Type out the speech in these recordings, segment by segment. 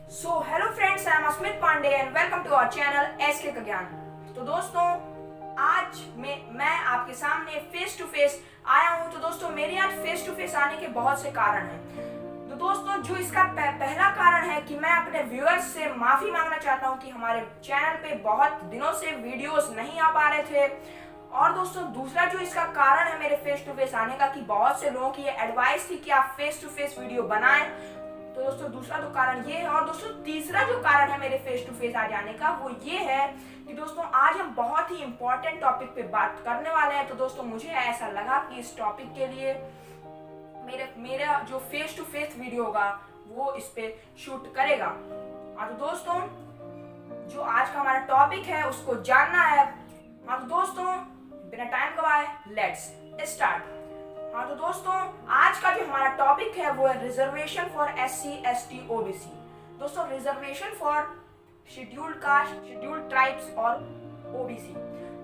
Hello friends, I am Asmit Pandey and welcome to our channel SK का ज्ञान। तो दोस्तों, आज मैं आपके सामने फेस टू फेस आया हूं। तो दोस्तों, मेरे आज फेस टू फेस आने के बहुत से कारण हैं। तो दोस्तों, जो इसका पहला कारण है कि मैं अपने व्यूअर्स से माफी मांगना चाहता हूं कि हमारे चैनल पे बहुत दिनों से वीडियोस नहीं आ पा रहे थे। और दोस्तों, दूसरा जो इसका कारण है मेरे फेस टू फेस आने का, कि बहुत से लोगों की ये एडवाइस थी कि आप फेस टू फेस वीडियो बनाएं। तो दोस्तों, दूसरा तो कारण ये है। और दोस्तों, तीसरा जो कारण है मेरे फेस टू फेस आ जाने का, वो ये है कि दोस्तों, आज हम बहुत ही इंपॉर्टेंट टॉपिक पे बात करने वाले हैं। तो दोस्तों, मुझे ऐसा लगा कि इस टॉपिक के लिए मेरा जो फेस टू फेस वीडियो होगा वो इस पे शूट करेगा। हाँ तो दोस्तों, जो आज का हमारा टॉपिक है उसको जानना है। हाँ तो दोस्तों, बिना टाइम गवाए लेट्स स्टार्ट। हाँ तो दोस्तों, आज का जो हमारा टॉपिक है वो है reservation for SC ST OBC। दोस्तों, reservation for scheduled caste, scheduled tribes और OBC।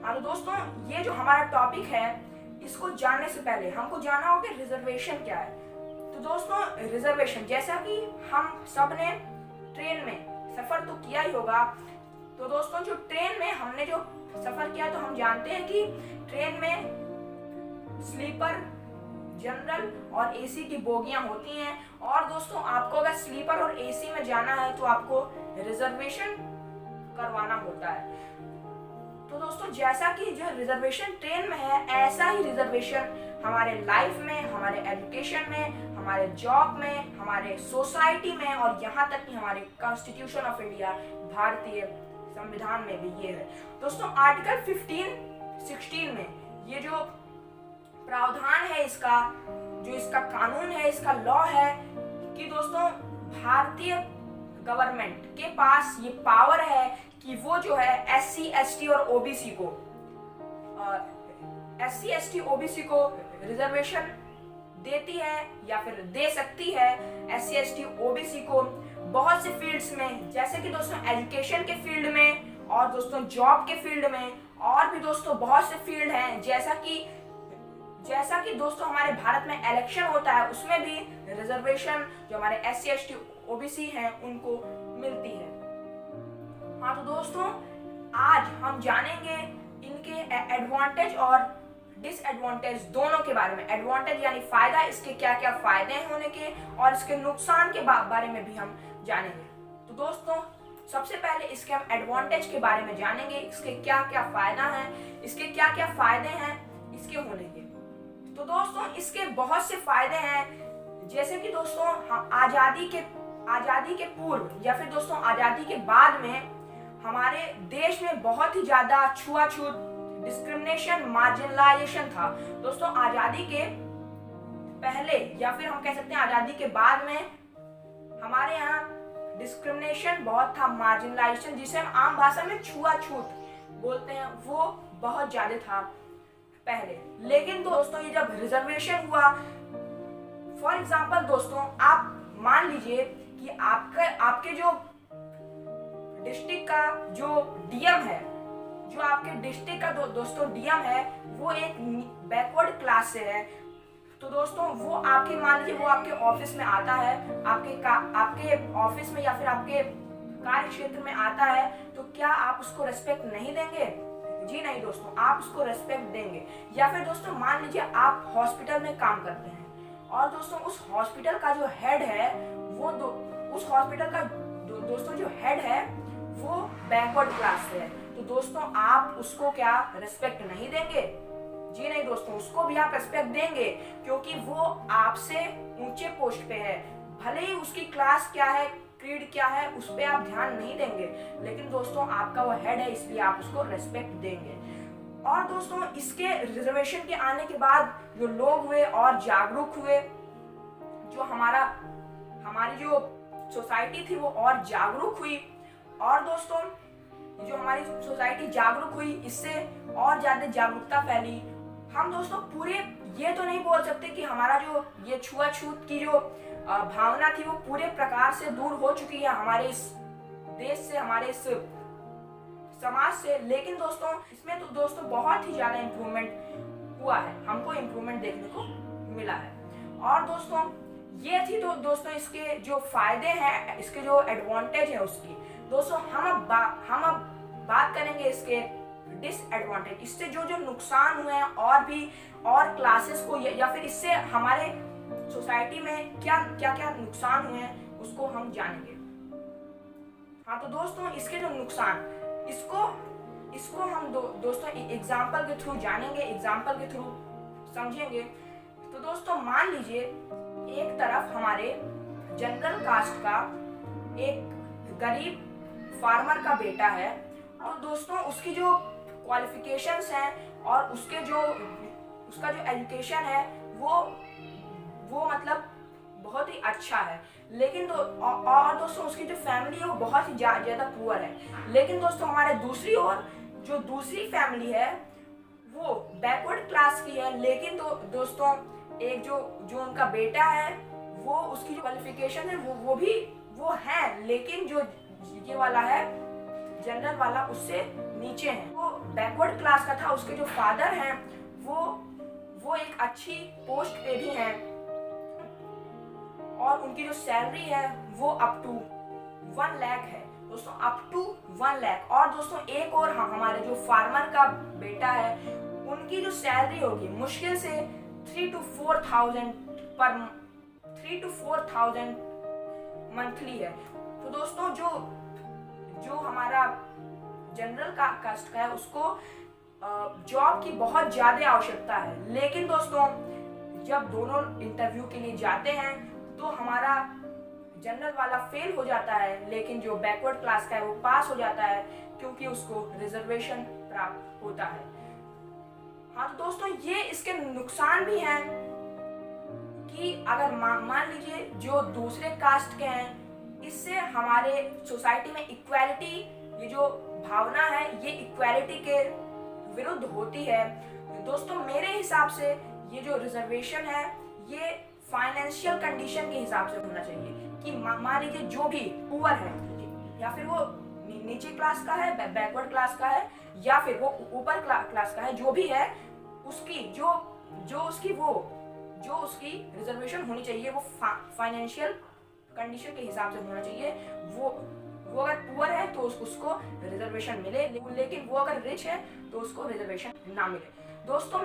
हाँ तो दोस्तों, ये जो हमारा टॉपिक है इसको जानने से पहले हमको जानना होगा कि रिजर्वेशन क्या है। तो दोस्तों, रिजर्वेशन, जैसा कि हम सब ने ट्रेन में सफर तो किया ही होगा। तो दोस्तों, जो ट्रेन में हमने जो सफर किया, तो हम जानते हैं कि ट्रेन में स्लीपर, जनरल और AC की बोगियां होती हैं। और दोस्तों, आपको अगर स्लीपर और AC में जाना है तो आपको रिजर्वेशन करवाना होता है। तो दोस्तों, जैसा कि जो रिजर्वेशन ट्रेन में है, ऐसा ही रिजर्वेशन हमारे लाइफ में, हमारे एजुकेशन में, हमारे जॉब में, हमारे सोसाइटी में और यहाँ तक कि हमारे कॉन्स्टिट्यूशन ऑफ इंडिया, भारतीय संविधान में भी ये है। दोस्तों, आर्टिकल 15-16 में ये जो प्रावधान है, इसका जो इसका कानून है, इसका लॉ है कि दोस्तों, भारतीय गवर्नमेंट के पास ये पावर है कि वो जो है SC ST और OBC को रिजर्वेशन देती है या फिर दे सकती है। SC ST OBC को बहुत से फील्ड्स में, जैसे कि दोस्तों एजुकेशन के फील्ड में और दोस्तों जॉब के फील्ड में, और भी दोस्तों बहुत से फील्ड हैं। जैसा कि दोस्तों हमारे भारत में इलेक्शन होता है, उसमें भी रिजर्वेशन जो हमारे SC ST OBC हैं उनको मिलती है। हाँ तो दोस्तों, आज हम जानेंगे इनके एडवांटेज और डिसएडवांटेज दोनों के बारे में। एडवांटेज यानी फायदा, इसके क्या क्या फायदे हैं होने के, और इसके नुकसान के बारे में भी हम जानेंगे। तो दोस्तों, सबसे पहले इसके हम एडवांटेज के बारे में जानेंगे। इसके क्या क्या फायदा है, इसके क्या क्या फायदे हैं इसके होने के। तो दोस्तों, इसके बहुत से फायदे हैं। जैसे कि दोस्तों, हम आजादी के पूर्व या फिर दोस्तों आजादी के बाद में हमारे देश में बहुत ही ज्यादा छुआछूत, डिस्क्रिमिनेशन, मार्जिनलाइजेशन था। दोस्तों, आजादी के पहले या फिर हम कह सकते हैं आजादी के बाद में हमारे यहाँ डिस्क्रिमिनेशन बहुत था, मार्जिनलाइजेशन, जिसे हम आम भाषा में छुआछूत बोलते हैं, वो बहुत ज्यादा था पहले। लेकिन दोस्तों, ये जब रिजर्वेशन हुआ, फॉर एग्जांपल दोस्तों, आप मान लीजिए कि आपके जो डिस्ट्रिक्ट का जो DM है, जो आपके डिस्ट्रिक्ट का दोस्तों DM है, वो एक बैकवर्ड क्लास से है। तो दोस्तों, वो आपके, मान लीजिए वो आपके ऑफिस में आता है, आपके ऑफिस में या फिर आपके कार्य क्षेत्र में आता है, तो क्या आप उसको रेस्पेक्ट नहीं देंगे? जी नहीं दोस्तों, आप उसको रेस्पेक्ट देंगे। या फिर दोस्तों, मान लीजिए आप हॉस्पिटल में काम करते हैं और दोस्तों उस हॉस्पिटल का जो हेड है, वो उस हॉस्पिटल का दोस्तों जो हेड है वो बैकवर्ड क्लास से है। तो दोस्तों, आप उसको क्या रेस्पेक्ट नहीं देंगे? जी नहीं दोस्तों, उसको भी आप रेस्पेक्ट देंगे, क्योंकि वो आपसे ऊंचे पोस्ट पे है। भले ही उसकी क्लास क्या है, क्रीड क्या है, उस पर आप ध्यान नहीं देंगे, लेकिन दोस्तों आपका वो हेड है, इसलिए आप उसको रेस्पेक्ट देंगे। और दोस्तों, इसके रिजर्वेशन के आने के बाद जो लोग हुए और जागरूक हुए, जो हमारी जो सोसाइटी थी वो और जागरूक हुई। और दोस्तों, जो हमारी सोसाइटी जागरूक हुई, इससे और ज्यादा जागरूकता फैली। हम दोस्तों पूरे ये तो नहीं बोल सकते कि हमारा जो ये छुआछूत की जो भावना थी वो पूरे प्रकार से दूर हो चुकी है हमारे इस देश से, हमारे इस समाज से, लेकिन दोस्तों इसमें तो दोस्तों बहुत ही ज्यादा इम्प्रूवमेंट हुआ है, हमको इम्प्रूवमेंट देखने को मिला है। और दोस्तों, ये थी तो दोस्तों इसके जो फायदे हैं, इसके जो एडवांटेज है उसकी। दोस्तों हम अब बात करेंगे इसके डिसएडवांटेज, इससे जो जो नुकसान हुए हैं और क्लासेस को या फिर इससे हमारे सोसाइटी में क्या क्या नुकसान हुए हैं उसको हम जानेंगे। हाँ तो दोस्तों इसके जो नुकसान, इसको हम दोस्तों एग्जाम्पल के थ्रू जानेंगे, एग्जाम्पल के थ्रू समझेंगे। तो दोस्तों मान लीजिए एक तरफ हमारे जनरल कास्ट का एक गरीब फार्मर का बेटा है, और दोस्तों उसकी जो क्वालिफिकेशंस हैं और उसका जो एजुकेशन है वो मतलब बहुत ही अच्छा है, लेकिन और दोस्तों उसकी जो फैमिली है वो बहुत ही ज़्यादा पुअर है। लेकिन दोस्तों हमारे दूसरी ओर जो दूसरी फैमिली है वो बैकवर्ड क्लास की है, लेकिन दोस्तों एक जो उनका बेटा है वो उसकी जो क्वालिफिकेशन है वो है, लेकिन जो ये वाला है जनरल वाला उससे नीचे है। वो बैकवर्ड क्लास का था, उसके जो फादर हैं वो एक अच्छी पोस्ट पे भी हैं, और उनकी जो सैलरी है वो अप टू 1 लाख है दोस्तों, अप टू 1 लाख। और दोस्तों एक और हमारे जो फार्मर का बेटा है उनकी जो सैलरी होगी मुश्किल से 3 to 4,000 मंथली है। तो दोस्तों जो हमारा जनरल कास्ट का है उसको जॉब की बहुत ज्यादा आवश्यकता है, लेकिन दोस्तों जब दोनों इंटरव्यू के लिए जाते हैं तो हमारा जनरल वाला फेल हो जाता है, लेकिन जो बैकवर्ड क्लास का है वो पास हो जाता है, क्योंकि उसको रिजर्वेशन प्राप्त होता है। हाँ तो दोस्तों ये इसके नुकसान भी हैं कि अगर मान लीजिए जो दूसरे कास्ट के हैं, इससे हमारे सोसाइटी में इक्वालिटी, ये जो भावना है ये इक्वालिटी के विरुद्ध होती है। दोस्तों मेरे हिसाब से ये जो रिजर्वेशन है ये फाइनेंशियल कंडीशन के हिसाब से होना चाहिए, कि मान लीजिए जो भी पुअर है या फिर वो नीचे क्लास का है, बैकवर्ड क्लास का है, या फिर वो ऊपर क्लास का है, जो भी है उसकी जो उसकी रिजर्वेशन होनी चाहिए वो फाइनेंशियल कंडीशन के हिसाब से होना चाहिए। वो अगर पुअर है तो उसको रिजर्वेशन मिले, लेकिन वो अगर रिच है तो उसको रिजर्वेशन ना मिले। दोस्तों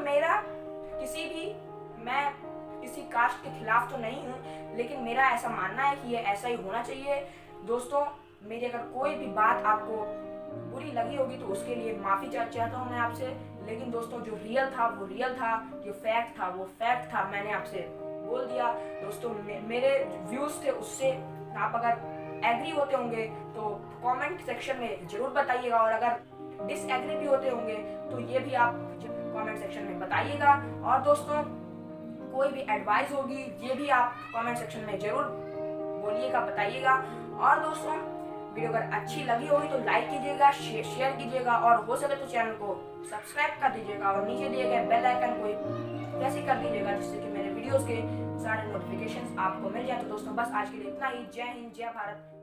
मैं किसी कास्ट के खिलाफ तो नहीं हूँ, लेकिन मेरा ऐसा मानना है कि ये ऐसा ही होना चाहिए। दोस्तों मेरी अगर कोई भी बात आपको बुरी लगी होगी तो उसके लिए माफ़ी चाहता हूँ मैं आपसे, लेकिन दोस्तों जो रियल था वो रियल था, जो फैक्ट था वो फैक्ट था, मैंने आपसे बोल दिया। दोस्तों मेरे व्यूज़ थे उससे आप अगर एग्री होते होंगे तो कमेंट सेक्शन में ज़रूर बताइएगा, और अगर डिसएग्री भी होते होंगे तो ये भी आप कमेंट सेक्शन में बताइएगा। और दोस्तों कोई भी एडवाइस होगी ये भी आप कमेंट सेक्शन में ज़रूर बोलिएगा, बताइएगा। और दोस्तों वीडियो अगर अच्छी लगी होगी तो लाइक कीजिएगा, शेयर कीजिएगा, और हो सके तो चैनल को सब्सक्राइब कर दीजिएगा, और नीचे दिए गए बेल आइकन को प्रेस कर दीजिएगा, जिससे कि मेरे वीडियोस के सारे नोटिफिकेशंस आपको मिल जाए। तो दोस्तों बस आज के लिए इतना ही। जय हिंद, जय भारत।